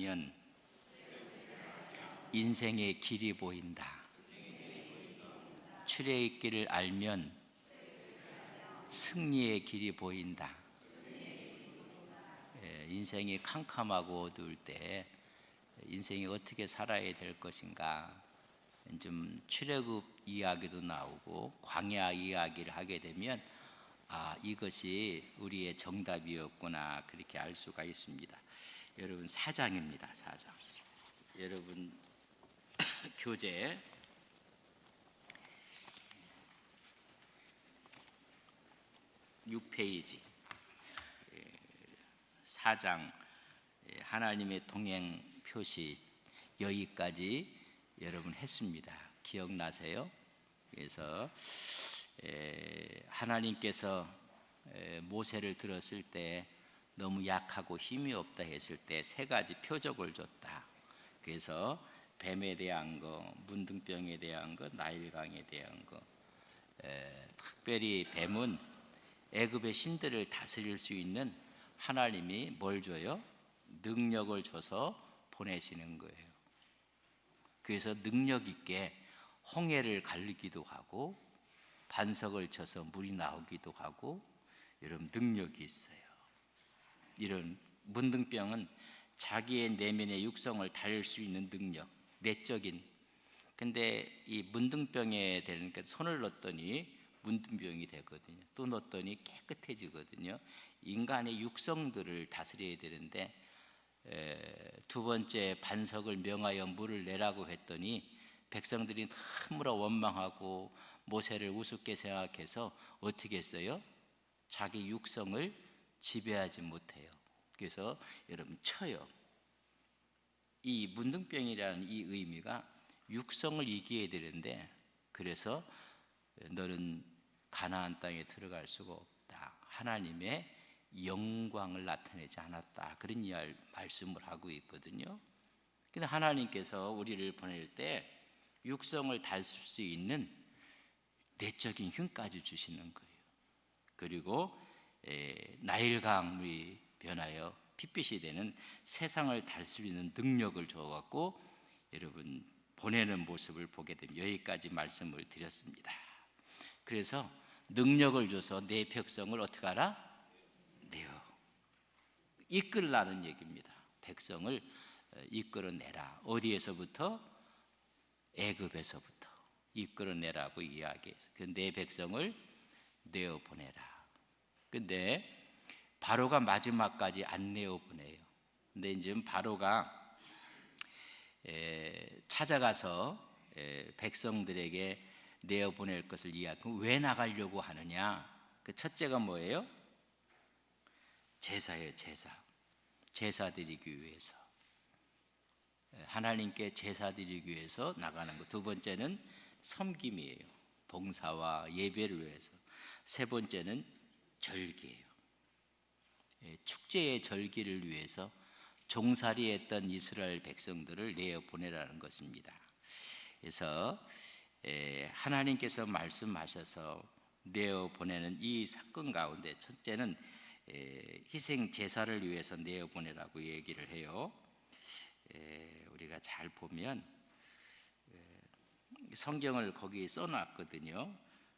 보면 인생의 길이 보인다. 출애굽기를 알면 승리의 길이 보인다. 인생이 캄캄하고 어두울 때 인생이 어떻게 살아야 될 것인가, 좀 출애굽 이야기도 나오고 광야 이야기를 하게 되면 이것이 우리의 정답이었구나, 그렇게 알 수가 있습니다. 여러분, 4장입니다. 4장. 여러분 교재 6페이지 4장 하나님의 동행 표시 여기까지 여러분 했습니다. 기억나세요? 그래서 하나님께서 모세를 들었을 때 너무 약하고 힘이 없다 했을 때 3가지 표적을 줬다. 그래서 뱀에 대한 거, 문둥병에 대한 거, 나일강에 대한 거. 특별히 뱀은 애굽의 신들을 다스릴 수 있는 하나님이 뭘 줘요? 능력을 줘서 보내시는 거예요. 그래서 능력 있게 홍해를 가르기도 하고 반석을 쳐서 물이 나오기도 하고, 여러분 능력이 있어요. 이런 문둥병은 자기의 내면의 육성을 달릴 수 있는 능력, 내적인. 근데 이 문둥병에 되니까 손을 넣었더니 문둥병이 되거든요. 또 넣었더니 깨끗해지거든요. 인간의 육성들을 다스려야 되는데, 2번째 반석을 명하여 물을 내라고 했더니 백성들이 너무나 원망하고 모세를 우습게 생각해서 어떻게 했어요? 자기 육성을 지배하지 못해요. 그래서 여러분 쳐요. 이 문둥병이라는 이 의미가 육성을 이겨야 되는데, 그래서 너는 가나안 땅에 들어갈 수가 없다. 하나님의 영광을 나타내지 않았다. 그런 말씀을 하고 있거든요. 근데 하나님께서 우리를 보낼 때 육성을 다룰 수 있는 내적인 힘까지 주시는 거예요. 그리고 나일강물이 변하여 핏빛이 되는 세상을 다룰 수 있는 능력을 줘갖고 여러분 보내는 모습을 보게 됩니다. 여기까지 말씀을 드렸습니다. 그래서 능력을 줘서 내 백성을 어떻게 하라? 내어 이끌라는 얘기입니다. 백성을 이끌어내라. 어디에서부터? 애굽에서부터 이끌어내라고 이야기해서 내 백성을 내어 보내라. 근데 바로가 마지막까지 안 내어 보내요. 근데 이제 바로가 찾아가서 백성들에게 내어 보낼 것을 이야기하고, 왜 나가려고 하느냐? 그 첫째가 뭐예요? 제사예요. 제사 드리기 위해서, 하나님께 제사 드리기 위해서 나가는 것. 2번째는 섬김이에요. 봉사와 예배를 위해서. 3번째는 절기예요. 축제의 절기를 위해서 종살이했던 이스라엘 백성들을 내어 보내라는 것입니다. 그래서 하나님께서 말씀하셔서 내어 보내는 이 사건 가운데 첫째는 희생 제사를 위해서 내어 보내라고 얘기를 해요. 우리가 잘 보면 성경을 거기에 써놨거든요.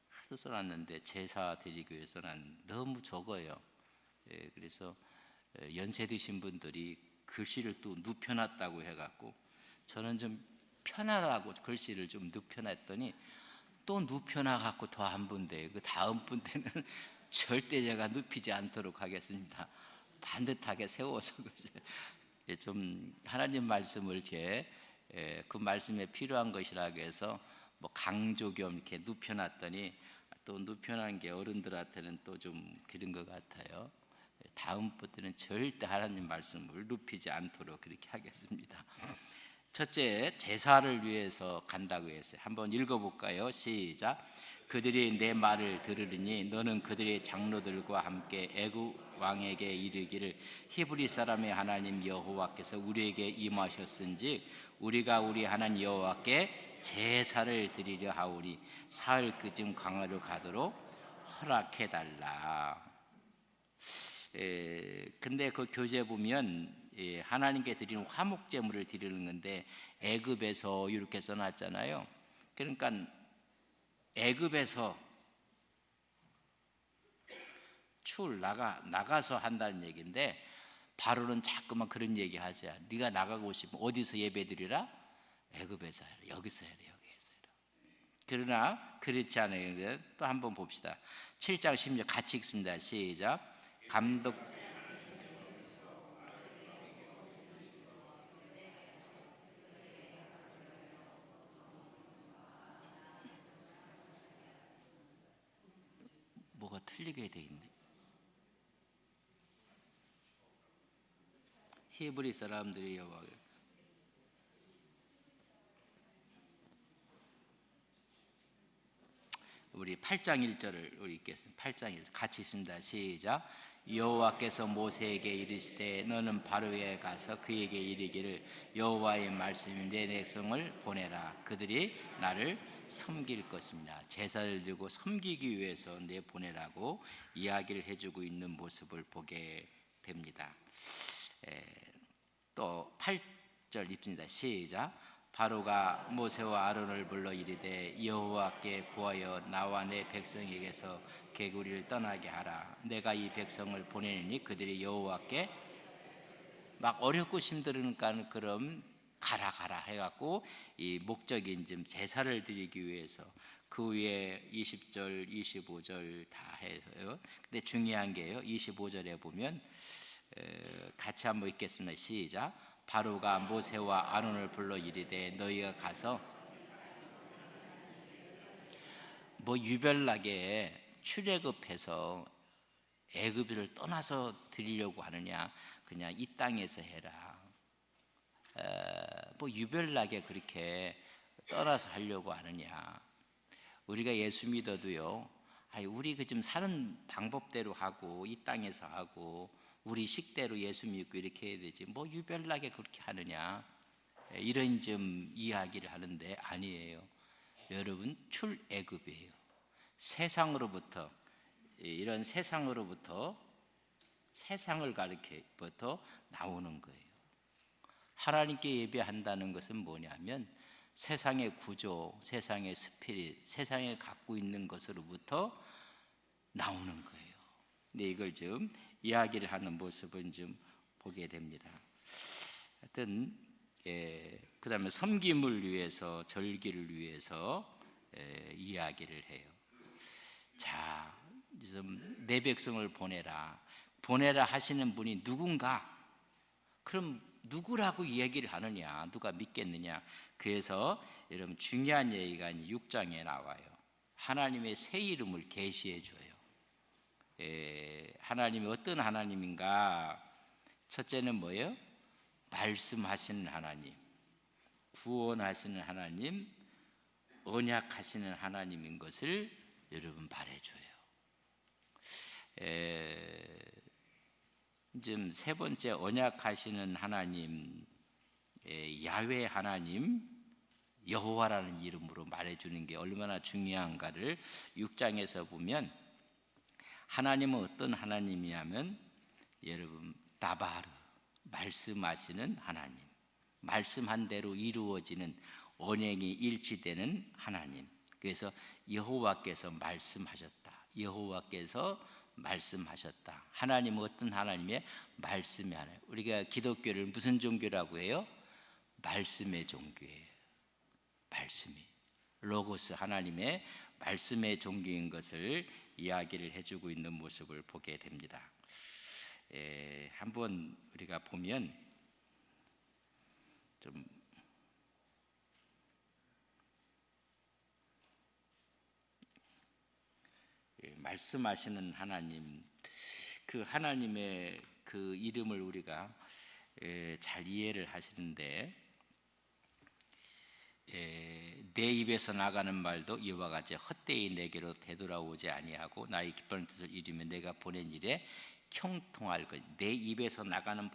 하도 써놨는데 제사 드리기 위해서는 너무 적어요. 그래서 연세 드신 분들이 글씨를 또 눕혀놨다고 해갖고, 저는 좀 편하라고 글씨를 좀 눕혀놨더니 또 눕혀놔갖고 더 한 분데, 그 다음 분 때는 절대 제가 눕히지 않도록 하겠습니다. 반듯하게 세워서 좀 하나님 말씀을 이렇게 그 말씀에 필요한 것이라고 해서 뭐 강조 겸 이렇게 눕혀놨더니, 또 눕혀놓은 게 어른들한테는 또 좀 그런 것 같아요. 다음부터는 절대 하나님 말씀을 눕히지 않도록 그렇게 하겠습니다. 첫째, 제사를 위해서 간다고 했어요. 한번 읽어볼까요? 시작. 그들이 내 말을 들으리니 너는 그들의 장로들과 함께 애굽 왕에게 이르기를, 히브리 사람의 하나님 여호와께서 우리에게 임하셨은지 우리가 우리 하나님 여호와께 제사를 드리려 하오니 사흘 그쯤 광야로 가도록 허락해달라. 근데 그 교재 보면 하나님께 드리는 화목 제물을 드리는 건데 애굽에서 이렇게 써놨잖아요. 그러니까 애굽에서 나가서 한다는 얘기인데 바로는 자꾸만 그런 얘기하지. 네가 나가고 싶으면 어디서 예배드리라? 애굽에서 해라. 여기서 해라. 여기서 해라. 그러나 그렇지 않아요. 또 한번 봅시다. 7장 16 같이 읽습니다. 시작. 감독 뭐가 틀리게 돼 있네. 히브리 사람들이 여호와 우리 8장 1절을 우리 읽겠습니다. 8장 1절 같이 있습니다. 시작. 여호와께서 모세에게 이르시되 너는 바로에 가서 그에게 이르기를 여호와의 말씀이 내 백성을 보내라. 그들이 나를 섬길 것입니다. 제사를 드리고 섬기기 위해서 내 보내라고 이야기를 해주고 있는 모습을 보게 됩니다. 또 8절 읽습니다. 시작. 바로가 모세와 아론을 불러 이르되 여호와께 구하여 나와 내 백성에게서 개구리를 떠나게 하라. 내가 이 백성을 보내니 그들이 여호와께 막 어렵고 힘들으니까 그럼 가라 해갖고 이 목적인 좀 제사를 드리기 위해서 그 위에 20절 25절 다 해요. 근데 중요한 게요. 25절에 보면 같이 한번 읽겠습니다. 시작. 바로가 모세와 아론을 불러 이르되 너희가 가서 뭐 유별나게 출애굽해서 애굽을 떠나서 드리려고 하느냐? 그냥 이 땅에서 해라. 뭐 유별나게 그렇게 떠나서 하려고 하느냐? 우리가 예수 믿어도요. 우리 그 좀 사는 방법대로 하고 이 땅에서 하고 우리 식대로 예수 믿고 이렇게 해야 되지 뭐 유별나게 그렇게 하느냐 이런 좀 이야기를 하는데 아니에요. 여러분 출애굽이에요. 세상으로부터 이런 세상으로부터 세상을 가리켜부터 나오는 거예요. 하나님께 예배한다는 것은 뭐냐면 세상의 구조, 세상의 스피릿, 세상에 갖고 있는 것으로부터 나오는 거예요. 근데 이걸 좀 이야기를 하는 모습은 좀 보게 됩니다. 하여튼 그 다음에 섬김을 위해서 절기를 위해서 이야기를 해요. 자, 내 백성을 보내라 하시는 분이 누군가? 그럼 누구라고 얘기를 하느냐? 누가 믿겠느냐? 그래서 여러분 중요한 얘기가 6장에 나와요. 하나님의 새 이름을 계시해 줘요. 하나님이 어떤 하나님인가? 첫째는 뭐예요? 말씀하시는 하나님, 구원하시는 하나님, 언약하시는 하나님인 것을 여러분 말해줘요. 지금 세 번째 언약하시는 하나님, 야훼 하나님, 여호와라는 이름으로 말해주는 게 얼마나 중요한가를 6장에서 보면 하나님은 어떤 하나님이냐면 여러분 다바르 말씀하시는 하나님, 말씀한 대로 이루어지는 언행이 일치되는 하나님. 그래서 여호와께서 말씀하셨다. 여호와께서 말씀하셨다. 하나님은 어떤 하나님의 말씀이 하나님. 우리가 기독교를 무슨 종교라고 해요? 말씀의 종교예요. 말씀이 로고스 하나님의 말씀의 종교인 것을 이야기를 해주고 있는 모습을 보게 됩니다. 한번 우리가 보면 좀 말씀하시는 하나님, 그 하나님의 그 이름을 우리가 잘 이해를 하시는데 내 입에서 나가는 말도 이와 같이 헛되이 내게로 되돌아오지 아니하고 나의 기뻐하는 뜻을 이루면 내가 보낸 일에 형통할 것. 내 입에서 나가는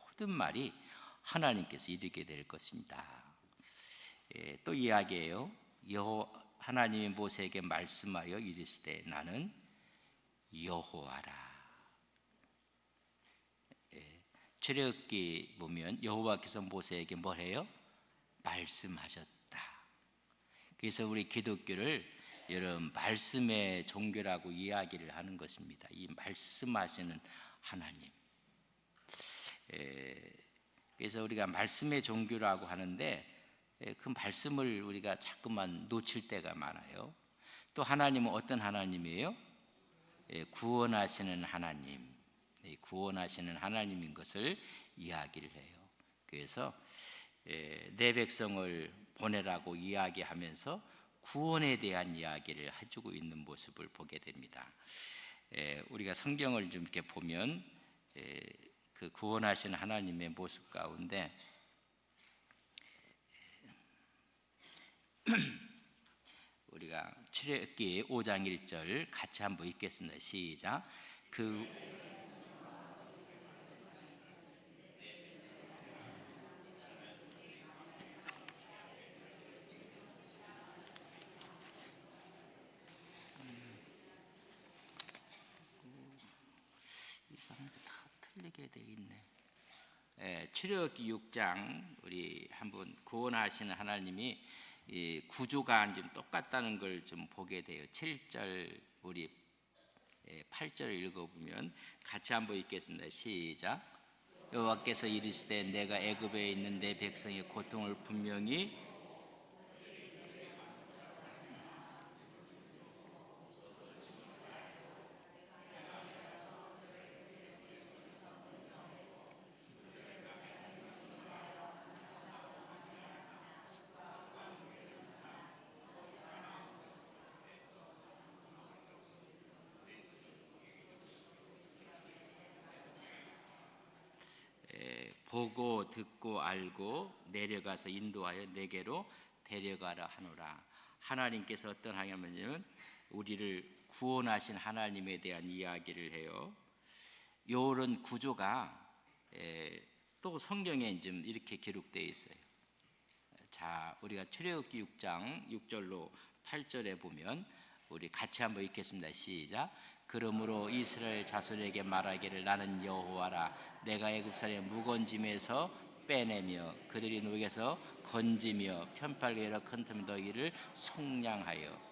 모든 말이 하나님께서 이루게 될 것입니다. 또 이야기해요. 하나님이 모세에게 말씀하여 이르시되 나는 여호와라. 출애굽기 보면 여호와께서 모세에게 뭘 해요? 말씀하셨다. 그래서 우리 기독교를 여러분 말씀의 종교라고 이야기를 하는 것입니다. 이 말씀하시는 하나님. 그래서 우리가 말씀의 종교라고 하는데 그 말씀을 우리가 자꾸만 놓칠 때가 많아요. 또 하나님은 어떤 하나님이에요? 구원하시는 하나님, 구원하시는 하나님인 것을 이야기를 해요. 그래서 내 백성을 보내라고 이야기하면서 구원에 대한 이야기를 해주고 있는 모습을 보게 됩니다. 우리가 성경을 좀 이렇게 보면 그 구원하시는 하나님의 모습 가운데 우리가 출애굽기 5장 1절 같이 한번 읽겠습니다. 시작. 이상하게 다 틀리게 돼 있네. 출애굽기 6장 우리 한번 구원하시는 하나님이 이 구조가 좀 똑같다는 걸 좀 보게 돼요. 7절 우리 8절을 읽어보면 같이 한번 읽겠습니다. 시작. 여호와께서 이르시되 내가 애굽에 있는 내 백성의 고통을 분명히 보고 듣고 알고 내려가서 인도하여 내게로 데려가라 하노라. 하나님께서 어떤 하나님이냐면 우리를 구원하신 하나님에 대한 이야기를 해요. 이런 구조가 또 성경에 좀 이렇게 기록되어 있어요. 자, 우리가 출애굽기 6장 6절로 8절에 보면 우리 같이 한번 읽겠습니다. 시작. 그러므로 이스라엘 자손에게 말하기를 나는 여호와라. 내가 애굽산의 무거운 짐에서 빼내며 그들이 노역에서 건지며 편팔게 여러 큰 틈에 너희를 속량하여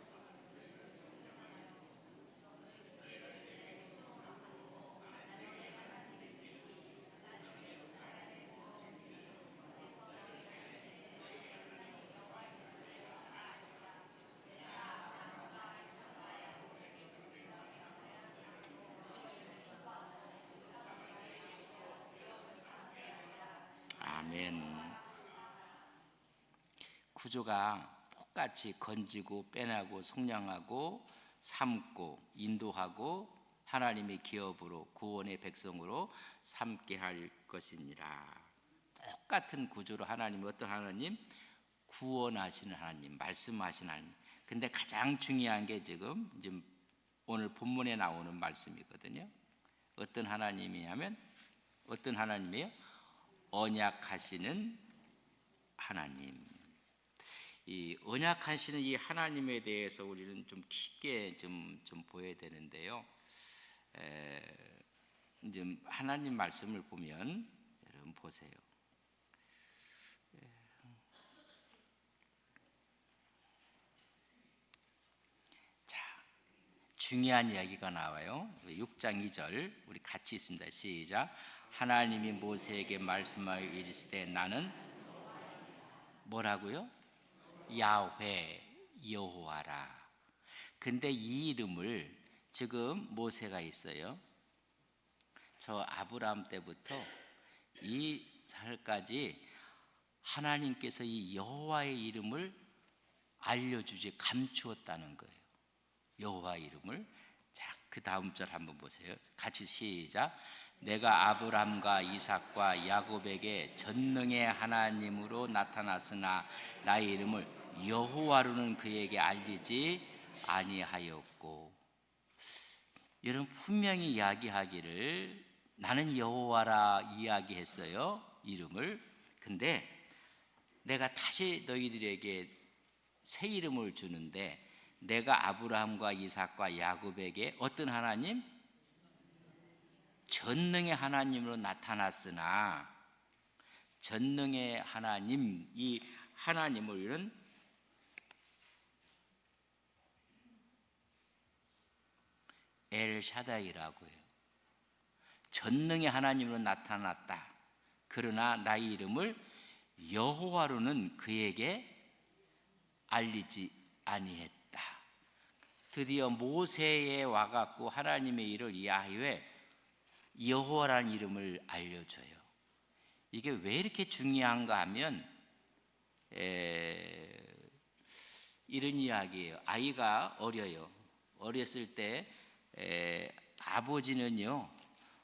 아멘. 구조가 똑같이 건지고 빼내고 속량하고 삼고 인도하고 하나님의 기업으로 구원의 백성으로 삼게 할 것이니라. 똑같은 구조로 하나님 어떤 하나님? 구원하시는 하나님, 말씀하시는 하나님. 근데 가장 중요한 게 지금 오늘 본문에 나오는 말씀이거든요. 어떤 하나님이냐면 어떤 하나님이에요? 언약하시는 하나님. 이 언약하시는 이 하나님에 대해서 우리는 좀 깊게 좀 보여야 되는데요. 이제 하나님 말씀을 보면 여러분 보세요. 자, 중요한 이야기가 나와요. 6장 2절 우리 같이 있습니다. 시작. 하나님이 모세에게 말씀하여 이르시되 나는 뭐라고요? 야훼 여호와라. 근데 이 이름을 지금 모세가 있어요. 저 아브라함 때부터 이 살까지 하나님께서 이 여호와의 이름을 알려주지 감추었다는 거예요. 여호와 이름을. 자, 그 다음 절 한번 보세요. 같이 시작. 내가 아브라함과 이삭과 야곱에게 전능의 하나님으로 나타났으나 나의 이름을 여호와로는 그에게 알리지 아니하였고. 여러분 분명히 이야기하기를 나는 여호와라 이야기했어요. 이름을. 근데 내가 다시 너희들에게 새 이름을 주는데 내가 아브라함과 이삭과 야곱에게 어떤 하나님? 전능의 하나님으로 나타났으나 전능의 하나님, 이 하나님을 우리는 엘샤다이라고 해요. 전능의 하나님으로 나타났다. 그러나 나의 이름을 여호와로는 그에게 알리지 아니했다. 드디어 모세에 와갖고 하나님의 이를 야훼 여호와라는 이름을 알려줘요. 이게 왜 이렇게 중요한가 하면 이런 이야기예요. 아이가 어려요. 어렸을 때 아버지는요,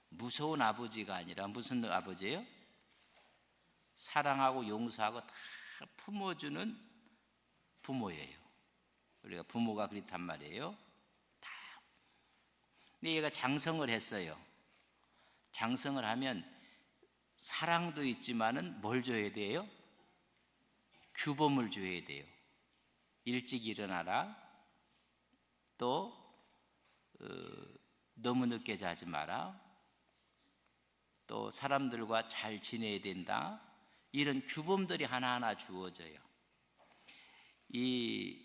무서운 아버지가 아니라 무슨 아버지예요? 사랑하고 용서하고 다 품어주는 부모예요. 우리가 부모가 그렇단 말이에요. 다. 근데 얘가 장성을 했어요. 장성을 하면 사랑도 있지만은 뭘 줘야 돼요? 규범을 줘야 돼요. 일찍 일어나라. 또 너무 늦게 자지 마라. 또 사람들과 잘 지내야 된다. 이런 규범들이 하나하나 주어져요. 이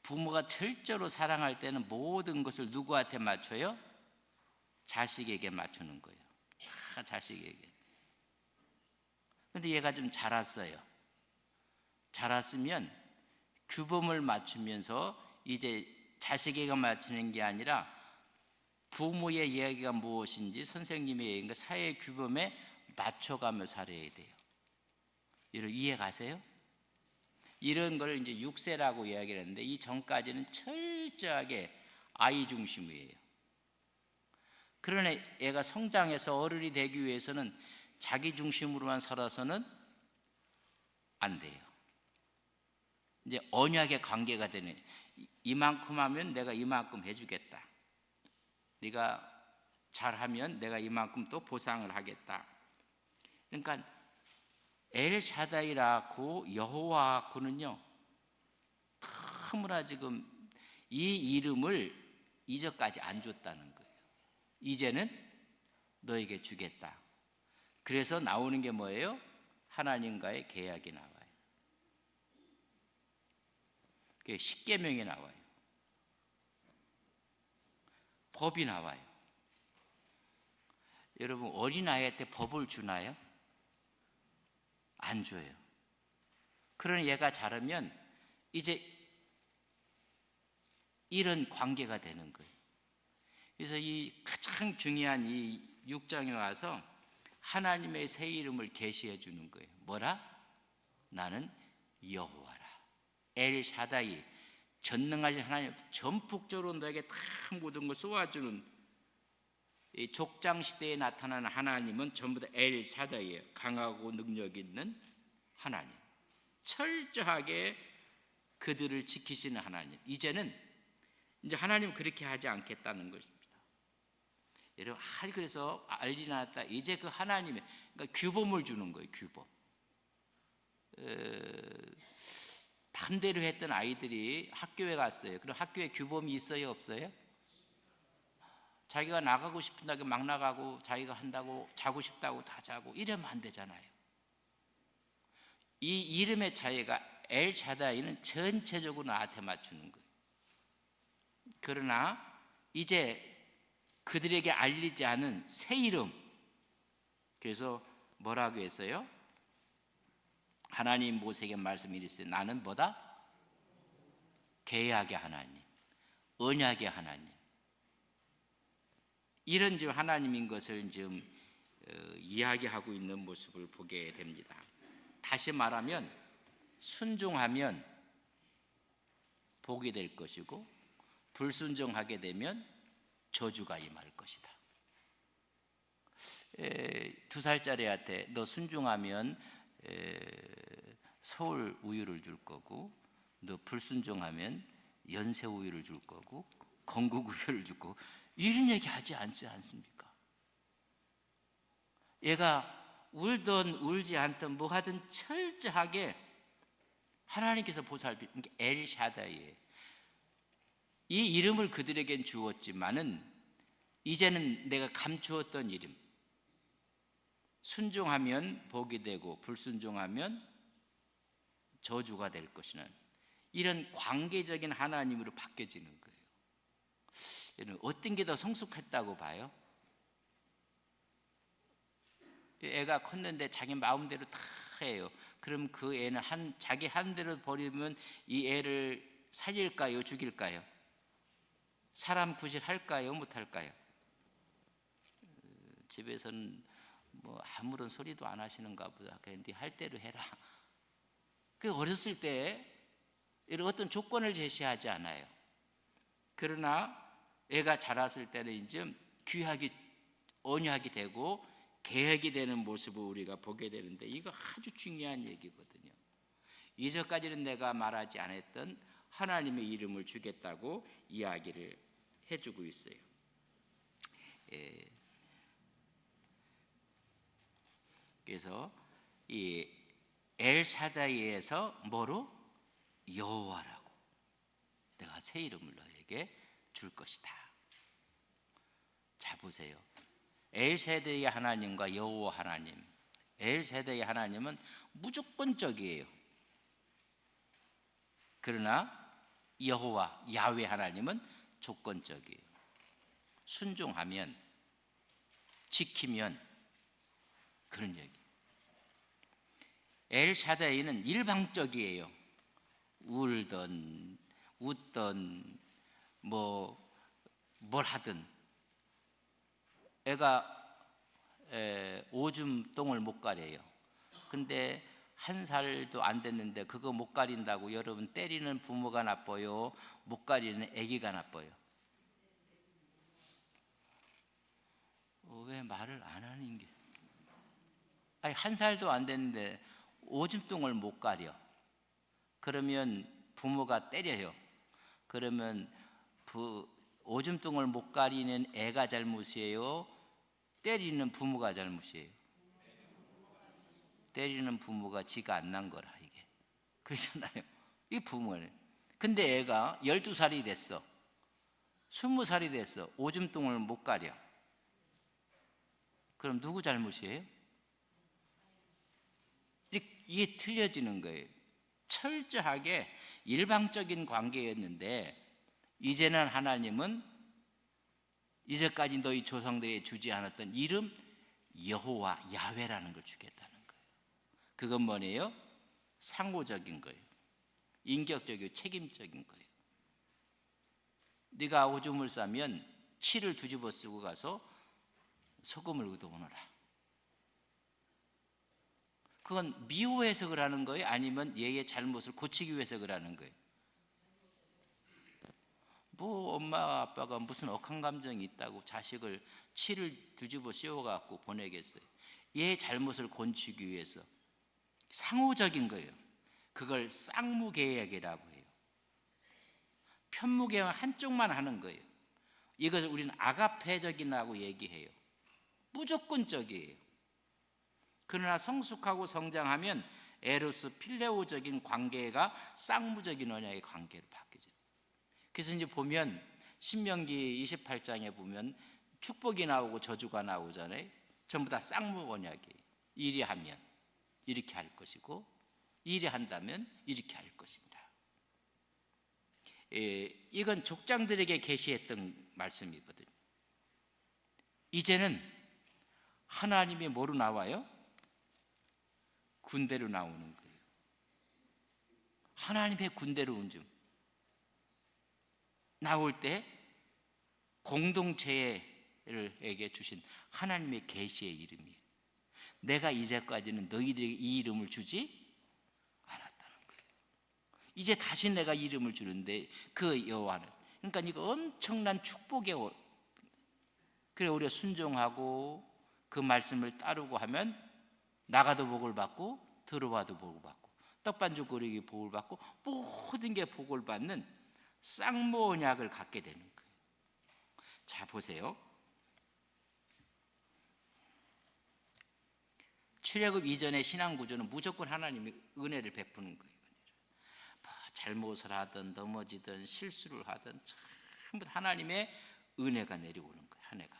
부모가 철저로 사랑할 때는 모든 것을 누구한테 맞춰요? 자식에게 맞추는 거예요. 다 자식에게. 근데 얘가 좀 자랐어요. 자랐으면 규범을 맞추면서 이제 자식에게 맞추는 게 아니라 부모의 이야기가 무엇인지 선생님의 이야기인가 사회의 규범에 맞춰가며 살아야 돼요. 이런 이해 가세요? 이런 걸 이제 6세라고 이야기를 했는데 이 전까지는 철저하게 아이 중심이에요. 그러나 애가 성장해서 어른이 되기 위해서는 자기 중심으로만 살아서는 안 돼요. 이제 언약의 관계가 되는, 이만큼 하면 내가 이만큼 해주겠다. 네가 잘하면 내가 이만큼 또 보상을 하겠다. 그러니까 엘샤다이라고 여호와고는요, 너무나 지금 이 이름을 이제까지 안 줬다는 거예요. 이제는 너에게 주겠다. 그래서 나오는 게 뭐예요? 하나님과의 계약이 나와요. 십계명이 나와요. 법이 나와요. 여러분, 어린아이 때 법을 주나요? 안 줘요. 그러니 얘가 자라면 이제 이런 관계가 되는 거예요. 그래서 이 가장 중요한 이 6장에 와서 하나님의 새 이름을 계시해 주는 거예요. 뭐라? 나는 여호와라. 엘샤다이, 전능하신 하나님, 전폭적으로 너에게 다 모든 걸 쏘아주는 이 족장 시대에 나타나는 하나님은 전부 다 엘샤다이예요. 강하고 능력 있는 하나님, 철저하게 그들을 지키시는 하나님. 이제는 이제 하나님 그렇게 하지 않겠다는 것입니다. 여러분, 그래서 알리나다 이제 그 하나님의, 그러니까 규범을 주는 거예요. 규범. 반대로 했던 아이들이 학교에 갔어요. 그럼 학교에 규범이 있어요, 없어요? 자기가 나가고 싶은다고 막 나가고, 자기가 한다고 자고 싶다고 다 자고 이러면 안 되잖아요. 이 이름의 차이가 엘샤다이는 전체적으로 나한테 맞추는 거예요. 그러나 이제 그들에게 알리지 않은 새 이름. 그래서 뭐라고 했어요? 하나님 모세에게 말씀이랬어요. 나는 뭐다? 계약의 하나님, 언약의 하나님. 이런 지금 하나님인 것을 지금 이야기하고 있는 모습을 보게 됩니다. 다시 말하면 순종하면 복이 될 것이고 불순종하게 되면 저주가 임할 것이다. 2살짜리한테 너 순종하면 서울 우유를 줄 거고, 너 불순종하면 연세 우유를 줄 거고, 건국 우유를 줄 거고, 이런 얘기 하지 않지 않습니까? 얘가 울든 울지 않든 뭐 하든 철저하게 하나님께서 보살피는 게 엘샤다이예요. 이 이름을 그들에겐 주었지만은 이제는 내가 감추었던 이름, 순종하면 복이 되고 불순종하면 저주가 될 것이는 이런 관계적인 하나님으로 바뀌어지는 거예요. 여러분, 어떤 게 더 성숙했다고 봐요? 애가 컸는데 자기 마음대로 다 해요. 그럼 그 애는 자기 한대로 버리면 이 애를 살릴까요? 죽일까요? 사람 구실할까요? 못할까요? 집에서는 뭐 아무런 소리도 안 하시는가 보다. 그냥 네 할 대로 해라. 그 어렸을 때 이런 어떤 조건을 제시하지 않아요. 그러나 애가 자랐을 때는 이제 귀하게 언약이 되고 계획이 되는 모습을 우리가 보게 되는데, 이거 아주 중요한 얘기거든요. 이제까지는 내가 말하지 않았던 하나님의 이름을 주겠다고 이야기를 해주고 있어요. 그래서 이 엘샤다이에서 뭐로? 여호와라고, 내가 새 이름을 너에게 줄 것이다. 자 보세요. 엘샤다이의 하나님과 여호와 하나님, 엘샤다이의 하나님은 무조건적이에요. 그러나 여호와 야훼 하나님은 조건적이에요. 순종하면, 지키면, 그런 얘기. 엘샤다이는 일방적이에요. 울던 웃던 뭘 하든. 애가 오줌 똥을 못 가려요. 근데 1살도 안 됐는데 그거 못 가린다고 여러분 때리는 부모가 나빠요? 못 가리는 아기가 나빠요? 왜 말을 안 하는 게? 아니 1살도 안 됐는데 오줌똥을 못 가려. 그러면 부모가 때려요. 그러면 오줌똥을 못 가리는 애가 잘못이에요? 때리는 부모가 잘못이에요? 때리는 부모가 지가 안 난 거라, 이게. 그렇잖아요. 이 부모는. 근데 애가 12살이 됐어. 20살이 됐어. 오줌똥을 못 가려. 그럼 누구 잘못이에요? 이게 틀려지는 거예요. 철저하게 일방적인 관계였는데, 이제는 하나님은 이제까지 너희 조상들이 주지 않았던 이름 여호와 야훼라는 걸 주겠다는 거예요. 그건 뭐예요? 상호적인 거예요. 인격적이고 책임적인 거예요. 네가 오줌을 싸면 치를 뒤집어 쓰고 가서 소금을 얻어오너라. 그건 미워해서 그러는 거예요? 아니면 얘의 잘못을 고치기 위해서 그러는 거예요? 뭐 엄마 아빠가 무슨 억한 감정이 있다고 자식을 치를 뒤집어 씌워갖고 보내겠어요? 얘의 잘못을 고치기 위해서. 상호적인 거예요. 그걸 쌍무계약이라고 해요. 편무계약 한쪽만 하는 거예요. 이것을 우리는 아가페적이라고 얘기해요. 무조건적이에요. 그러나 성숙하고 성장하면 에로스 필레오적인 관계가 쌍무적인 언약의 관계로 바뀌어져요. 그래서 이제 보면 신명기 28장에 보면 축복이 나오고 저주가 나오잖아요. 전부 다 쌍무 언약이에요. 이리 하면 이렇게 할 것이고, 이리 한다면 이렇게 할 것이다. 이건 족장들에게 계시했던 말씀이거든요. 이제는 하나님이 뭐로 나와요? 군대로 나오는 거예요. 하나님의 군대로 나올 때 공동체에게 주신 하나님의 계시의 이름이에요. 내가 이제까지는 너희들에게 이 이름을 주지 않았다는 거예요. 이제 다시 내가 이름을 주는데 그 여호와는, 그러니까 이거 엄청난 축복의 그래 우리가 순종하고 그 말씀을 따르고 하면 나가도 복을 받고 들어와도 복을 받고 떡반죽거리기 복을 받고 모든 게 복을 받는 쌍무 언약을 갖게 되는 거예요. 자 보세요. 출애굽 이전의 신앙 구조는 무조건 하나님이 은혜를 베푸는 거예요. 잘못을 하든 넘어지든 실수를 하든 전부 하나님의 은혜가 내려오는 거예요. 한 해가.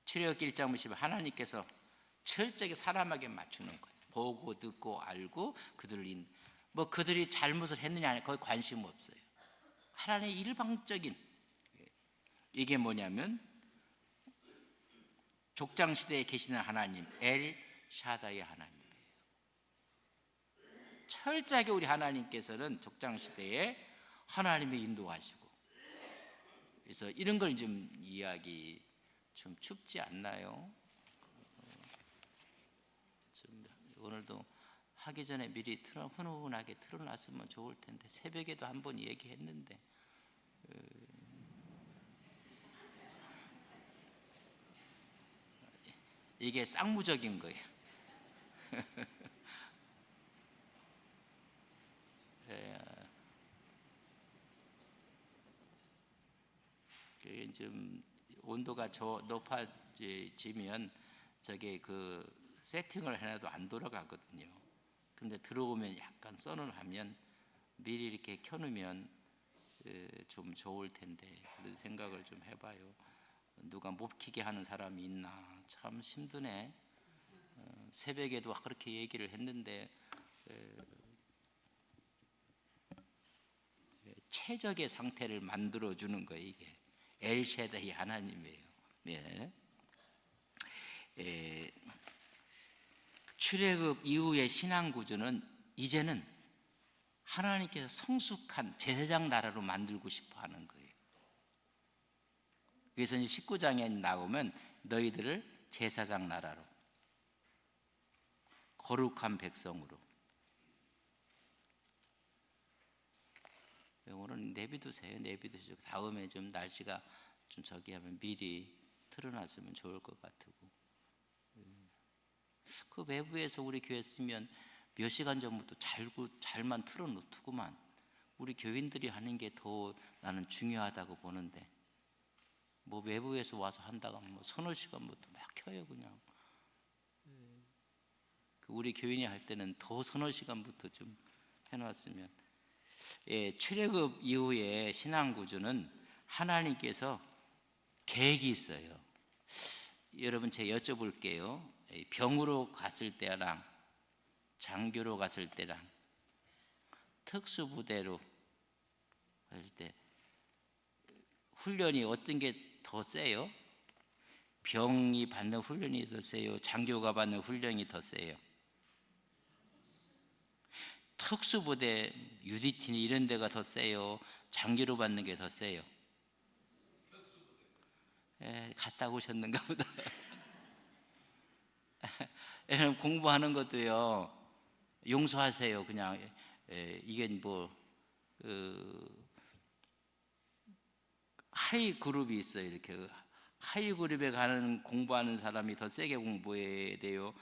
출애굽기 1장 보시면 하나님께서 철저하게 사람에게 맞추는 거예요. 보고 듣고 알고 그들이 잘못을 했느냐 아니 거의 관심 없어요. 하나님의 일방적인, 이게 뭐냐면 족장 시대에 계시는 하나님 엘 샤다이 하나님이에요. 철저하게 우리 하나님께서는 족장 시대에 하나님이 인도하시고, 그래서 이런 걸 좀 이야기 좀 춥지 않나요? 좀 오늘도 하기 전에 미리 훈훈하게 틀어놨으면 좋을 텐데, 새벽에도 한번 얘기했는데 이게 쌍무적인 거예요. 좀 온도가 높아지면 저게 세팅을 해놔도 안 돌아가거든요. 근데 들어오면 약간 선을 하면 미리 이렇게 켜놓으면 좀 좋을 텐데, 그런 생각을 좀 해봐요. 누가 못 키게 하는 사람이 있나, 참 힘드네. 새벽에도 그렇게 얘기를 했는데 최적의 상태를 만들어주는 거예요. 이게 엘샤다이 하나님이에요. 네. 출애굽 이후의 신앙 구조는 이제는 하나님께서 성숙한 제사장 나라로 만들고 싶어 하는 거예요. 그래서 19장에 나오면 너희들을 제사장 나라로, 거룩한 백성으로. 오늘 내비두세요. 다음에 좀 날씨가 좀 저기 하면 미리 틀어놨으면 좋을 것 같고. 그 외부에서 우리 교회 쓰면 몇 시간 전부터 잘만 틀어놓더구만. 우리 교인들이 하는 게 더 나는 중요하다고 보는데, 뭐 외부에서 와서 한다가 뭐 서너 시간부터 막 켜요 그냥. 우리 교인이 할 때는 더 서너 시간부터 좀 해놨으면. 출애굽 이후의 신앙 구조는 하나님께서 계획이 있어요. 여러분 제가 여쭤볼게요. 병으로 갔을 때랑 장교로 갔을 때랑 특수부대로 갔을 때 훈련이 어떤 게 더 세요? 병이 받는 훈련이 더 세요? 장교가 받는 훈련이 더 세요? 특수부대, UDT니 이런 데가 더 세요? 장교로 받는 게 더 세요? 갔다 오셨는가 보다. 공부하는 것도요, 용서하세요. 그냥 이게 하이 그룹이 있어요. 이렇게 하이 그룹에 가는 공부하는 사람이 더 세게 공부해야 돼요.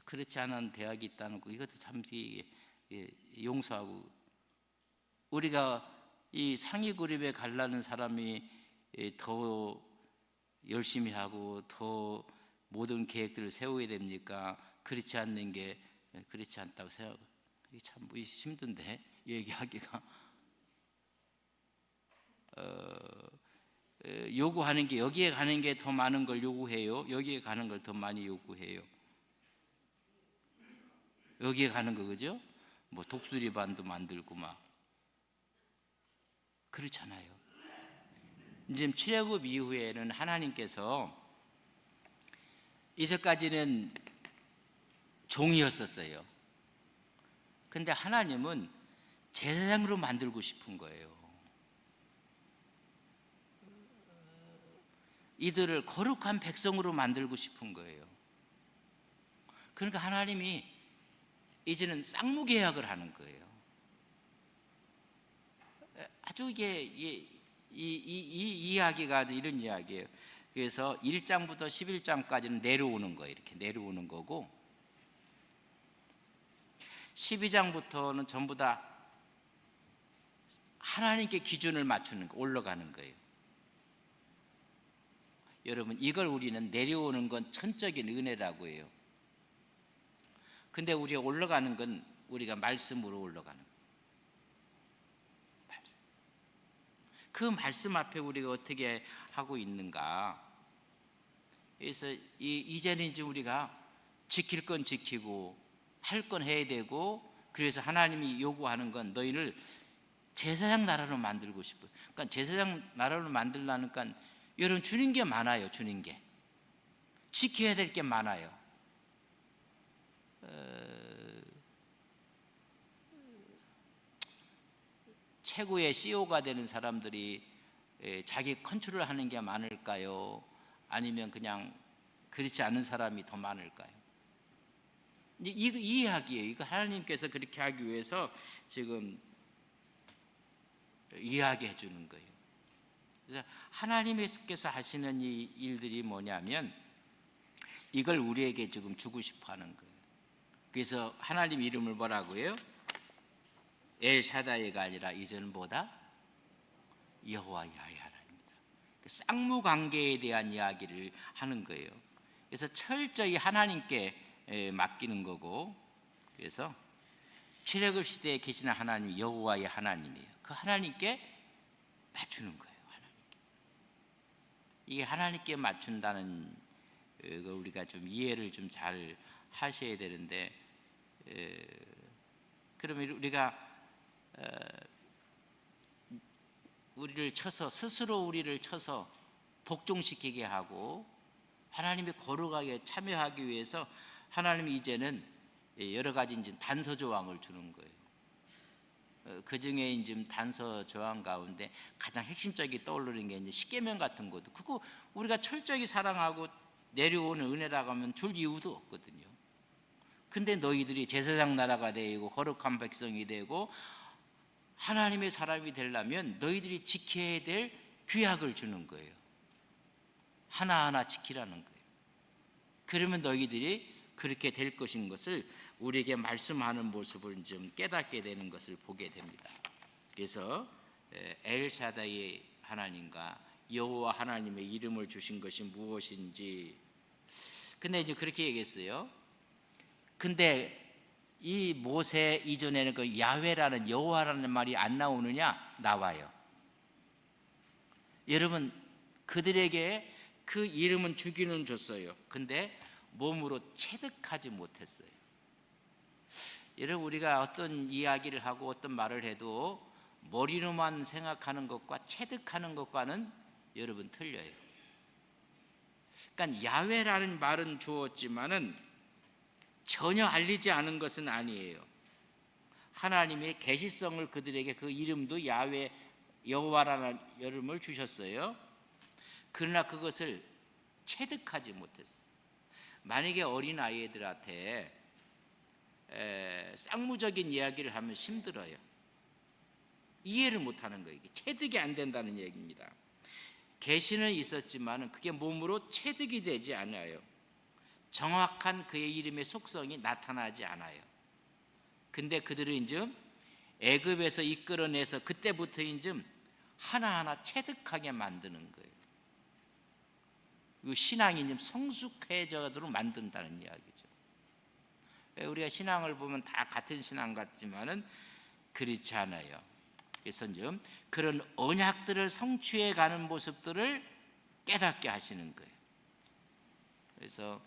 그렇지 않은 대학이 있다는 거, 이것도 참 용서하고, 우리가 이 상위 그룹에 가려는 사람이 더 열심히 하고 더 모든 계획들을 세워야 됩니까? 그렇지 않는 게 그렇지 않다고 생각해요. 참 힘든데 얘기하기가. 요구하는 게, 여기에 가는 게 더 많은 걸 요구해요? 여기에 가는 걸 더 많이 요구해요? 여기에 가는 거, 그죠? 뭐 독수리반도 만들고 막 그렇잖아요. 이제 출애굽 이후에는 하나님께서, 이제까지는 종이었었어요. 근데 하나님은 제사장으로 만들고 싶은 거예요. 이들을 거룩한 백성으로 만들고 싶은 거예요. 그러니까 하나님이 이제는 쌍무계약을 하는 거예요. 아주 이 이야기가 이런 이야기예요. 그래서 1장부터 11장까지는 내려오는 거예요. 이렇게 내려오는 거고, 12장부터는 전부 다 하나님께 기준을 맞추는 거, 올라가는 거예요. 여러분, 이걸 우리는 내려오는 건 천적인 은혜라고 해요. 근데 우리가 올라가는 건 우리가 말씀으로 올라가는 거예요. 말씀. 그 말씀 앞에 우리가 어떻게 하고 있는가? 그래서 이제는 이제 우리가 지킬 건 지키고 할 건 해야 되고, 그래서 하나님이 요구하는 건 너희를 제사장 나라로 만들고 싶어요. 그러니까 제사장 나라로 만들라니까 여러분 주는 게 많아요. 주는 게 지켜야 될 게 많아요. 최고의 CEO가 되는 사람들이 자기 컨트롤 하는 게 많을까요? 아니면 그냥 그렇지 않은 사람이 더 많을까요? 이 이야기예요. 이거 하나님께서 그렇게 하기 위해서 지금 이야기해 주는 거예요. 그래서 하나님께서 하시는 이 일들이 뭐냐면 이걸 우리에게 지금 주고 싶어 하는 거예요. 그래서 하나님 이름을 뭐라고요? 엘샤다이가 아니라 이제는 뭐다? 여호와 야훼 하나님입니다. 쌍무관계에 대한 이야기를 하는 거예요. 그래서 철저히 하나님께 맡기는 거고, 그래서 출애굽 시대에 계시는 하나님 여호와의 하나님이에요. 그 하나님께 맞추는 거예요. 하나님께. 이게 하나님께 맞춘다는 거 우리가 좀 이해를 좀 잘 하셔야 되는데, 그러면 우리가 우리를 쳐서 스스로 우리를 쳐서 복종시키게 하고 하나님의 거룩하게 참여하기 위해서 하나님이 이제는 여러 가지 이제 단서 조항을 주는 거예요. 그 중에 이제 단서 조항 가운데 가장 핵심적이 떠오르는 게 이제 십계명 같은 것도 그거 우리가 철저히 사랑하고 내려오는 은혜라고 하면 줄 이유도 없거든요. 근데 너희들이 제사장 나라가 되고 거룩한 백성이 되고 하나님의 사람이 되려면 너희들이 지켜야 될 규약을 주는 거예요. 하나하나 지키라는 거예요. 그러면 너희들이 그렇게 될 것인 것을 우리에게 말씀하는 모습을 좀 깨닫게 되는 것을 보게 됩니다. 그래서 엘샤다이 하나님과 여호와 하나님의 이름을 주신 것이 무엇인지, 근데 이제 그렇게 얘기했어요. 근데 이 모세 이전에는 그 야훼라는 여호와라는 말이 안 나오느냐? 나와요. 여러분 그들에게 그 이름은 주기는 줬어요. 근데 몸으로 체득하지 못했어요. 여러분 우리가 어떤 이야기를 하고 어떤 말을 해도 머리로만 생각하는 것과 체득하는 것과는 여러분 틀려요. 그러니까 야훼라는 말은 주었지만은 전혀 알리지 않은 것은 아니에요. 하나님의 계시성을 그들에게 그 이름도 야훼 여호와라는 이름을 주셨어요. 그러나 그것을 체득하지 못했어요. 만약에 어린 아이들한테 쌍무적인 이야기를 하면 힘들어요. 이해를 못하는 거예요. 체득이 안 된다는 얘기입니다. 계시는 있었지만 그게 몸으로 체득이 되지 않아요. 정확한 그의 이름의 속성이 나타나지 않아요. 근데 그들은 이제 애굽에서 이끌어내서 그때부터 이제 하나하나 체득하게 만드는 거예요. 신앙이 좀 성숙해져도록 만든다는 이야기죠. 우리가 신앙을 보면 다 같은 신앙 같지만은 그렇지 않아요. 그래서 좀 그런 언약들을 성취해 가는 모습들을 깨닫게 하시는 거예요. 그래서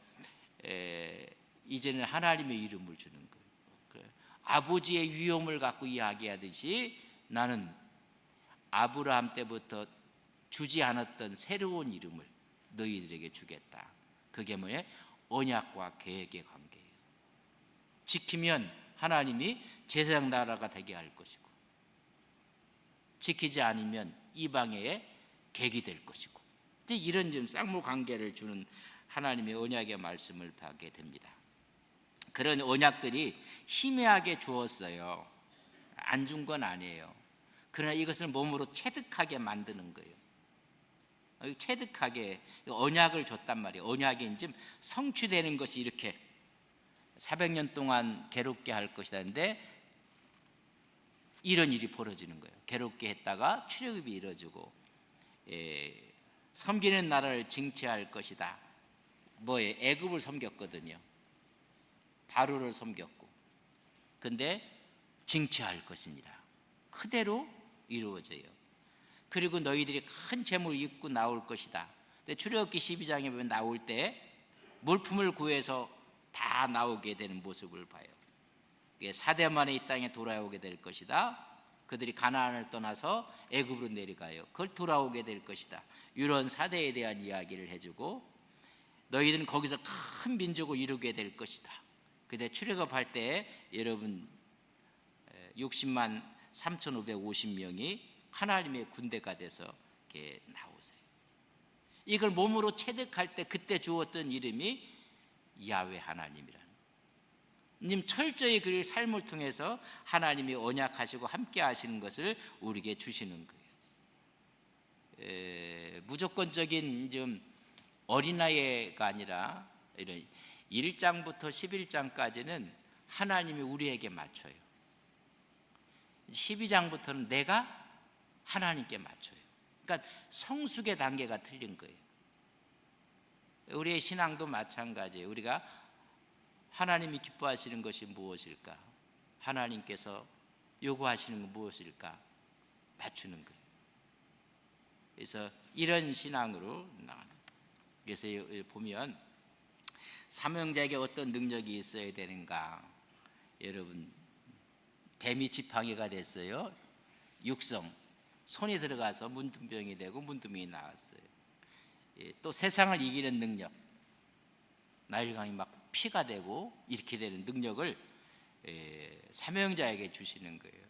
이제는 하나님의 이름을 주는 거예요. 아버지의 위엄을 갖고 이야기하듯이 나는 아브라함 때부터 주지 않았던 새로운 이름을 너희들에게 주겠다. 그게 뭐예요? 언약과 계획의 관계예요. 지키면 하나님이 제사장 나라가 되게 할 것이고, 지키지 않으면 이방의 객이 될 것이고, 이제 이런 좀 쌍무 관계를 주는 하나님의 언약의 말씀을 받게 됩니다. 그런 언약들이 희미하게 주었어요. 안 준 건 아니에요. 그러나 이것을 몸으로 체득하게 만드는 거예요. 체득하게 언약을 줬단 말이에요. 언약이 이제 성취되는 것이 이렇게 400년 동안 괴롭게 할 것이라는데 이런 일이 벌어지는 거예요. 괴롭게 했다가 출애굽이 이루어지고 섬기는 나라를 징치할 것이다. 뭐예요? 애굽을 섬겼거든요. 바로를 섬겼고, 근데 징치할 것입니다. 그대로 이루어져요. 그리고 너희들이 큰 재물을 입고 나올 것이다. 근데 출애굽기 12장에 보면 나올 때 물품을 구해서 다 나오게 되는 모습을 봐요. 4대 만에 이 땅에 돌아오게 될 것이다. 그들이 가나안을 떠나서 애굽으로 내려가요. 그걸 돌아오게 될 것이다. 이런 4대에 대한 이야기를 해주고, 너희들은 거기서 큰 민족을 이루게 될 것이다. 그때 출애굽할 때 여러분 60만 3,550명이 하나님의 군대가 돼서 이렇게 나오세요. 이걸 몸으로 체득할 때 그때 주었던 이름이 야훼 하나님이라는, 님 철저히 그 삶을 통해서 하나님이 언약하시고 함께 하시는 것을 우리에게 주시는 거예요. 무조건적인 좀 어린아이가 아니라 이런 1장부터 11장까지는 하나님이 우리에게 맞춰요. 12장부터는 내가 하나님께 맞춰요. 그러니까 성숙의 단계가 틀린 거예요. 우리의 신앙도 마찬가지예요. 우리가 하나님이 기뻐하시는 것이 무엇일까? 하나님께서 요구하시는 건 무엇일까? 맞추는 거예요. 그래서 이런 신앙으로 나가는. 그래서 보면 사명자에게 어떤 능력이 있어야 되는가? 여러분, 뱀이 지팡이가 됐어요. 육성, 손이 들어가서 문둥병이 되고 문둥병이 나왔어요. 또 세상을 이기는 능력, 나일강이 막 피가 되고 이렇게 되는 능력을 사명자에게 주시는 거예요.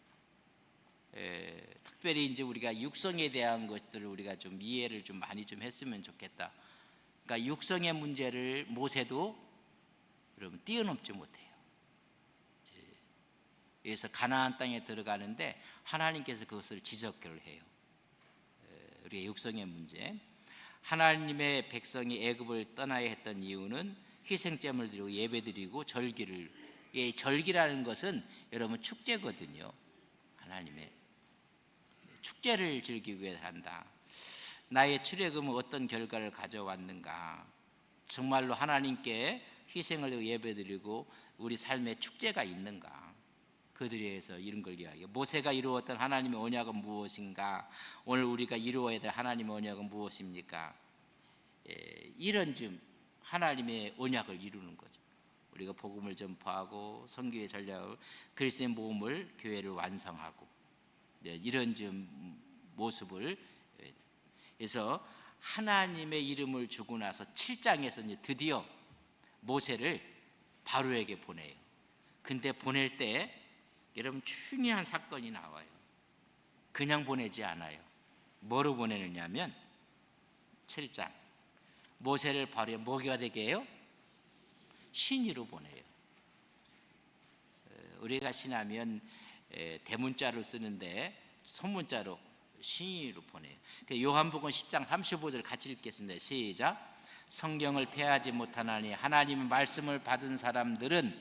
특별히 이제 우리가 육성에 대한 것들을 우리가 좀 이해를 좀 많이 좀 했으면 좋겠다. 그러니까 육성의 문제를 모세도 여러분 뛰어넘지 못해요. 그래서 가나안 땅에 들어가는데 하나님께서 그것을 지적을 해요. 우리의 육성의 문제. 하나님의 백성이 애굽을 떠나야 했던 이유는 희생제물 드리고 예배드리고 절기를, 절기라는 것은 여러분 축제거든요. 하나님의 축제를 즐기기 위해서 한다. 나의 출애굽은 어떤 결과를 가져왔는가? 정말로 하나님께 희생을 드리고 예배드리고 우리 삶에 축제가 있는가? 그들에 의해서 이런 걸 이야기해요. 모세가 이루었던 하나님의 언약은 무엇인가? 오늘 우리가 이루어야 될 하나님의 언약은 무엇입니까? 이런 좀 하나님의 언약을 이루는 거죠. 우리가 복음을 전파하고 선교의 전략을, 그리스도의 몸을, 교회를 완성하고, 이런 좀 모습을. 그래서 하나님의 이름을 주고 나서 7장에서 이제 드디어 모세를 바로에게 보내요. 근데 보낼 때 여러분 중요한 사건이 나와요. 그냥 보내지 않아요. 뭐로 보내느냐면 7장 모세를 바로에 뭐가 되게 해요? 신이로 보내요. 우리가 신하면 대문자로 쓰는데 소문자로 신이로 보내요. 요한복음 10장 35절 같이 읽겠습니다. 시작. 성경을 폐하지 못하나니 하나님의 말씀을 받은 사람들은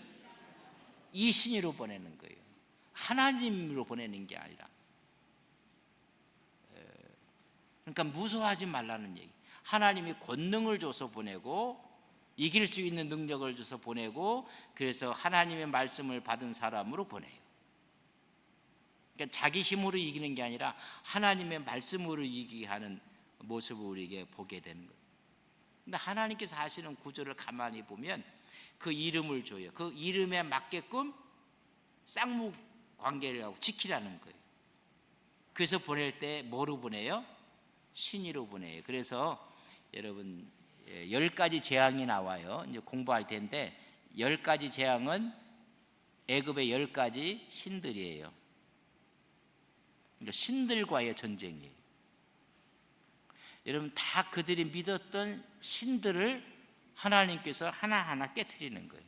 이 신이로 보내는 거예요. 하나님으로 보내는 게 아니라. 그러니까 무서워하지 말라는 얘기. 하나님이 권능을 줘서 보내고 이길 수 있는 능력을 줘서 보내고, 그래서 하나님의 말씀을 받은 사람으로 보내요. 그러니까 자기 힘으로 이기는 게 아니라 하나님의 말씀으로 이기게 하는 모습을 우리에게 보게 되는 거예요. 근데 하나님께서 하시는 구조를 가만히 보면 그 이름을 줘요. 그 이름에 맞게끔 쌍무 관계를 하고 지키라는 거예요. 그래서 보낼 때 뭐로 보내요? 신이로 보내요. 그래서 여러분 10가지 재앙이 나와요. 이제 공부할 텐데 10가지 재앙은 애굽의 10가지 신들이에요. 그러니까 신들과의 전쟁이에요. 여러분 다 그들이 믿었던 신들을 하나님께서 하나하나 깨트리는 거예요.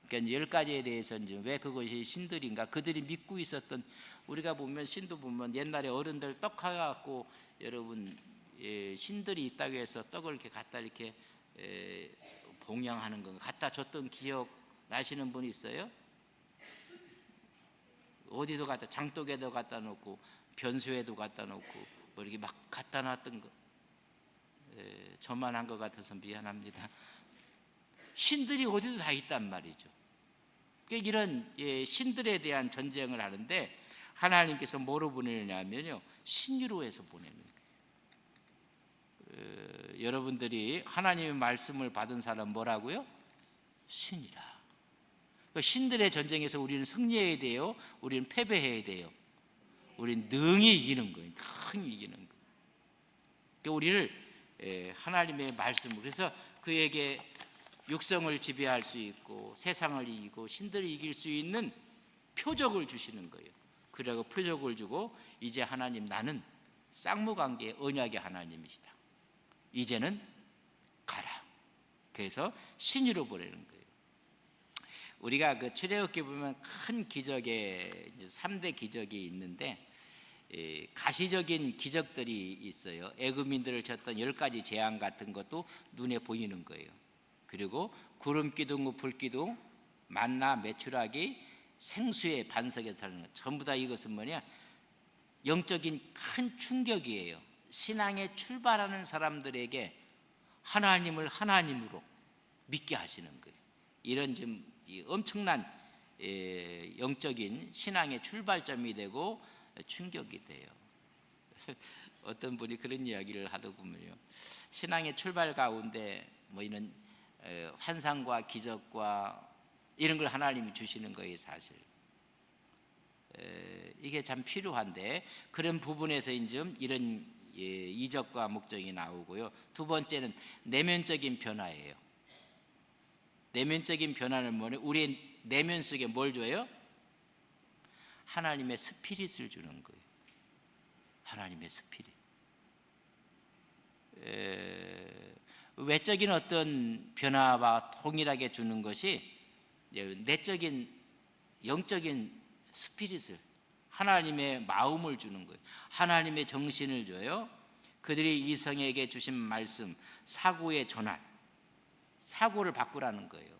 그러니까 10가지에 대해서 이제 왜 그것이 신들인가? 그들이 믿고 있었던, 우리가 보면 신도 보면 옛날에 어른들 떡 해갖고 여러분 신들이 있다고 해서 떡을 이렇게 갖다 이렇게 봉양하는 거 갖다 줬던 기억 나시는 분 있어요? 어디도 갖다, 장독에도 갖다 놓고 변소에도 갖다 놓고 뭐 이렇게 막 갖다 놨던 거, 저만 한 것 같아서 미안합니다. 신들이 어디도 다 있단 말이죠. 이런 신들에 대한 전쟁을 하는데 하나님께서 뭐로 보내느냐면요, 신유로 해서 보내는 거예요. 여러분들이 하나님의 말씀을 받은 사람 뭐라고요? 신이라. 그러니까 신들의 전쟁에서 우리는 승리해야 돼요? 우리는 패배해야 돼요? 우리는 능히 이기는 거예요. 능히 이기는 거예요. 그러니까 우리를 하나님의 말씀을, 그래서 그에게 육성을 지배할 수 있고 세상을 이기고 신들을 이길 수 있는 표적을 주시는 거예요. 그리고 표적을 주고 이제 하나님, 나는 쌍무관계 언약의 하나님이시다. 이제는 가라. 그래서 신유로 보내는 거예요. 우리가 그 출애굽기 보면 큰 기적의 3대 기적이 있는데, 가시적인 기적들이 있어요. 애굽민들을 쳤던 10가지 재앙 같은 것도 눈에 보이는 거예요. 그리고 구름 기둥, 불 기둥, 만나, 메추라기, 생수의 반석에 타는 것, 전부 다 이것은 뭐냐? 영적인 큰 충격이에요. 신앙에 출발하는 사람들에게 하나님을 하나님으로 믿게 하시는 거예요. 이런 좀 엄청난 영적인 신앙의 출발점이 되고 충격이 돼요. 어떤 분이 그런 이야기를 하다 보면요, 신앙의 출발 가운데 뭐 이런 환상과 기적과 이런 걸 하나님이 주시는 거예요. 사실 이게 참 필요한데, 그런 부분에서 이제 이런 이적과 목적이 나오고요. 두 번째는 내면적인 변화예요. 내면적인 변화는 뭐냐? 우리의 내면 속에 뭘 줘요? 하나님의 스피릿을 주는 거예요. 하나님의 스피릿. 외적인 어떤 변화와 동일하게 주는 것이 내적인 영적인 스피릿을, 하나님의 마음을 주는 거예요. 하나님의 정신을 줘요. 그들이 이성에게 주신 말씀, 사고의 전환, 사고를 바꾸라는 거예요.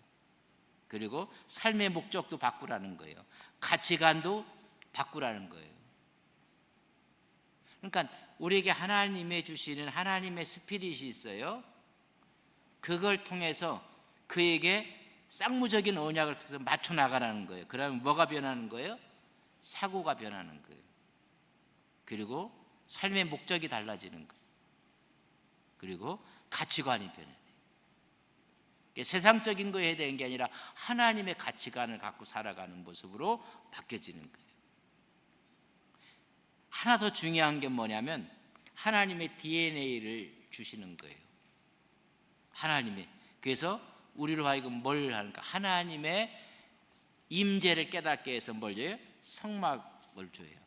그리고 삶의 목적도 바꾸라는 거예요. 가치관도 바꾸라는 거예요. 그러니까 우리에게 하나님의 주시는 하나님의 스피릿이 있어요. 그걸 통해서 그에게 쌍무적인 언약을 통해서 맞춰 나가라는 거예요. 그러면 뭐가 변하는 거예요? 사고가 변하는 거예요. 그리고 삶의 목적이 달라지는 거예요. 그리고 가치관이 변해요. 세상적인 거 해야 되는 게 아니라 하나님의 가치관을 갖고 살아가는 모습으로 바뀌어지는 거예요. 하나 더 중요한 게 뭐냐면 하나님의 DNA를 주시는 거예요. 하나님의, 그래서 우리로 하여금 뭘 하는가? 하나님의 임재를 깨닫게 해서 뭘 줘요? 성막을 줘요.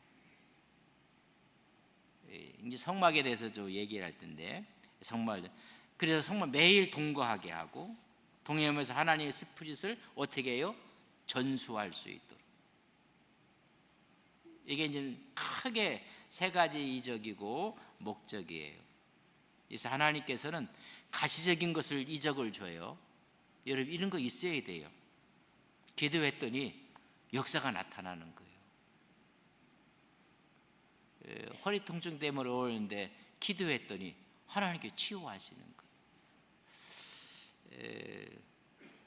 이제 성막에 대해서 좀 얘기를 할 텐데, 성막, 그래서 성막 매일 동거하게 하고, 동행하면서 하나님의 스피릿을 어떻게 해요? 전수할 수 있도록. 이게 이제 크게 세 가지 이적이고 목적이에요. 그래서 하나님께서는 가시적인 것을 이적을 줘요. 여러분, 이런 거 있어야 돼요. 기도했더니 역사가 나타나는 거예요. 허리 통증 때문에 오는데 기도했더니 하나님께 치유하시는 거예요.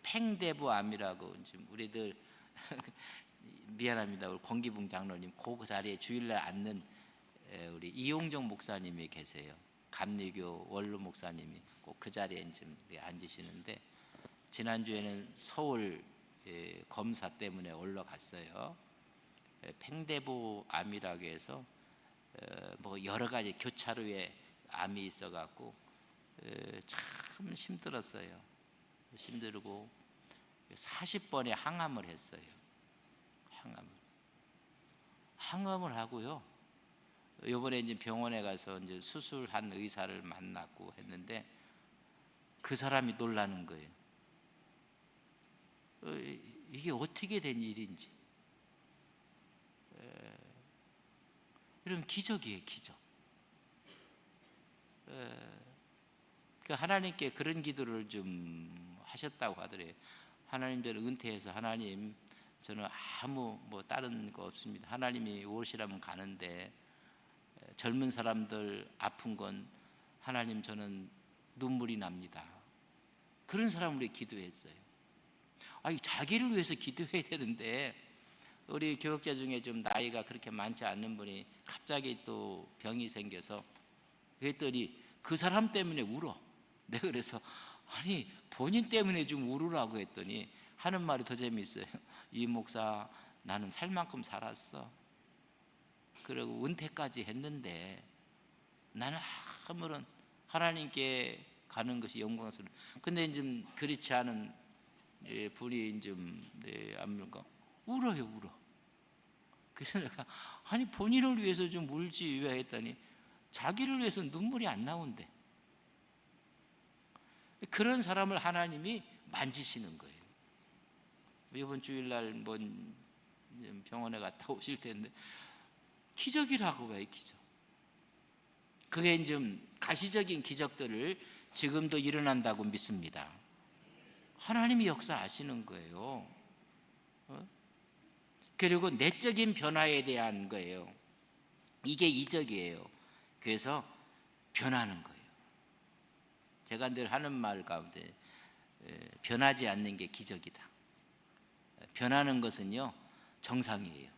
팽대부암이라고, 지금 우리들 미안합니다. 우리 권기붕 장로님 그 자리에 주일날 앉는 우리 이용정 목사님이 계세요. 감리교 원로 목사님이 꼭 그 자리에 지금 앉으시는데, 지난주에는 서울 검사 때문에 올라갔어요. 팽대부암이라고 해서 뭐 여러 가지 교차로에 암이 있어갖고 참 힘들었어요. 힘들고 40번의 항암을 했어요. 항암을 하고요. 이번에 이제 병원에 가서 이제 수술한 의사를 만났고 했는데 그 사람이 놀라는 거예요. 이게 어떻게 된 일인지. 이런 기적이에요, 기적. 하나님께 그런 기도를 좀 하셨다고 하더래요. 하나님, 저는 은퇴해서 하나님, 저는 아무 뭐 다른 거 없습니다. 하나님이 오시라면 가는데 젊은 사람들 아픈 건 하나님, 저는 눈물이 납니다. 그런 사람을 기도했어요. 아니, 자기를 위해서 기도해야 되는데 우리 교육자 중에 좀 나이가 그렇게 많지 않는 분이 갑자기 또 병이 생겨서 그랬더니 그 사람 때문에 울어. 내가 그래서 아니 본인 때문에 좀 울으라고 했더니 하는 말이 더 재미있어요. 이 목사 나는 살 만큼 살았어. 그리고 은퇴까지 했는데 나는 아무런 하나님께 가는 것이 영광스러워. 근데 이제 그렇지 않은 분이 좀 안물까 울어요, 울어. 그래서 내가 아니 본인을 위해서 좀 울지 왜 했더니 자기를 위해서 눈물이 안 나온대. 그런 사람을 하나님이 만지시는 거예요. 이번 주일날 뭐 병원에 갔다 오실 텐데 기적이라고 왜 기적? 그게 이제 가시적인 기적들을 지금도 일어난다고 믿습니다. 하나님이 역사하시는 거예요. 그리고 내적인 변화에 대한 거예요. 이게 이적이에요. 그래서 변하는 거예요. 제가 늘 하는 말 가운데 변하지 않는 게 기적이다. 변하는 것은요 정상이에요.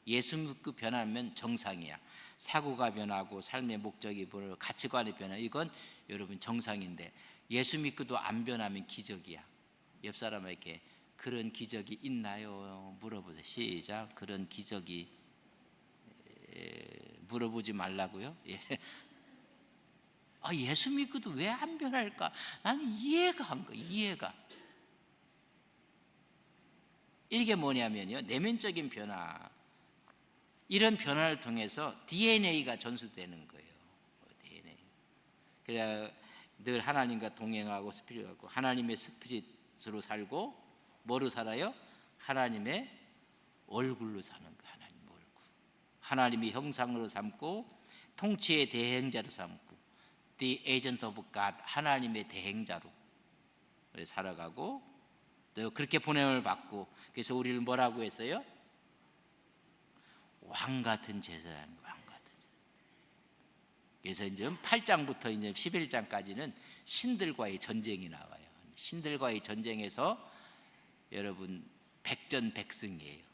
예수 믿고 변하면 정상이야. 사고가 변하고 삶의 목적이 변하고 가치관이 변하고 이건 여러분 정상인데 예수 믿고도 안 변하면 기적이야. 옆 사람에게 그런 기적이 있나요? 물어보세요. 시작. 그런 기적이 물어보지 말라고요? 예. 예수 믿고도 왜 안 변할까? 나는 이해가 안 가. 이해가. 이게 뭐냐면요 내면적인 변화. 이런 변화를 통해서 DNA가 전수되는 거예요. DNA. 그래야 늘 하나님과 동행하고 스피릿하고 하나님의 스피릿으로 살고 뭐로 살아요? 하나님의 얼굴로 사는 거예요. 하나님 얼굴. 하나님의 형상으로 삼고 통치의 대행자로 삼고 The agent of God 하나님의 대행자로 살아가고 또 그렇게 보냄을 받고 그래서 우리를 뭐라고 했어요? 왕 같은 제사장, 왕 같은 제사장. 그래서 이제 8장부터 이제 11장까지는 신들과의 전쟁이 나와요. 신들과의 전쟁에서 여러분 백전백승이에요.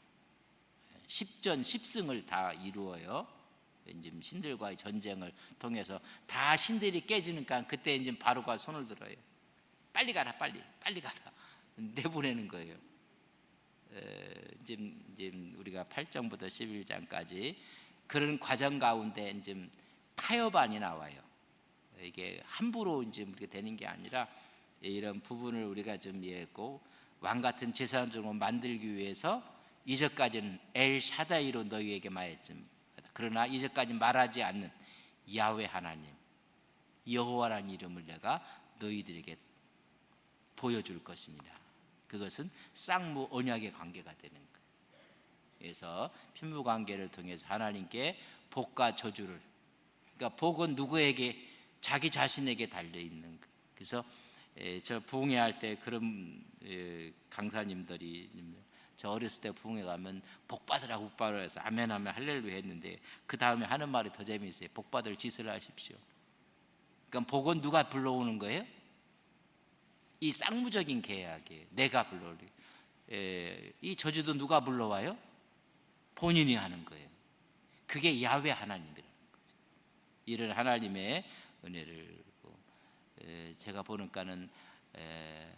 10전 10승을 다 이루어요. 이제 신들과의 전쟁을 통해서 다 신들이 깨지니까 그때 이제 바로가 손을 들어요. 빨리 가라, 빨리 가라. 내보내는 거예요. 이제 우리가 8장부터 11장까지 그런 과정 가운데 이제 타협안이 나와요. 이게 함부로 이제 우리가 되는 게 아니라 이런 부분을 우리가 좀 이해했고 왕 같은 제사장으로 만들기 위해서 이제까지는 엘 샤다이로 너희에게 말했지만 그러나 이제까지 말하지 않는 야훼 하나님 여호와라는 이름을 내가 너희들에게 보여줄 것입니다. 그것은 쌍무 언약의 관계가 되는 거예요. 그래서 편부 관계를 통해서 하나님께 복과 저주를 그러니까 복은 누구에게 자기 자신에게 달려 있는 거예요. 그래서 저 부흥회할 때 그런 강사님들이 저 어렸을 때 부흥회 가면 복 받으라고 복 받으라 해서 아멘 하면 할렐루야 했는데 그 다음에 하는 말이 더 재미있어요. 복 받을 짓을 하십시오. 그러니까 복은 누가 불러오는 거예요? 이 쌍무적인 계약이에요. 내가 불러오는 이 저주도 누가 불러와요? 본인이 하는 거예요. 그게 야훼 하나님이라는 거죠. 이런 하나님의 은혜를 제가 보니까는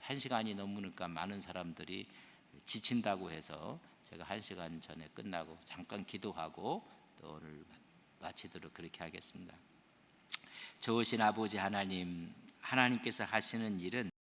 1시간이 넘으니까 많은 사람들이 지친다고 해서 제가 1시간 전에 끝나고 잠깐 기도하고 또 오늘 마치도록 그렇게 하겠습니다. 좋으신 아버지 하나님, 하나님께서 하시는 일은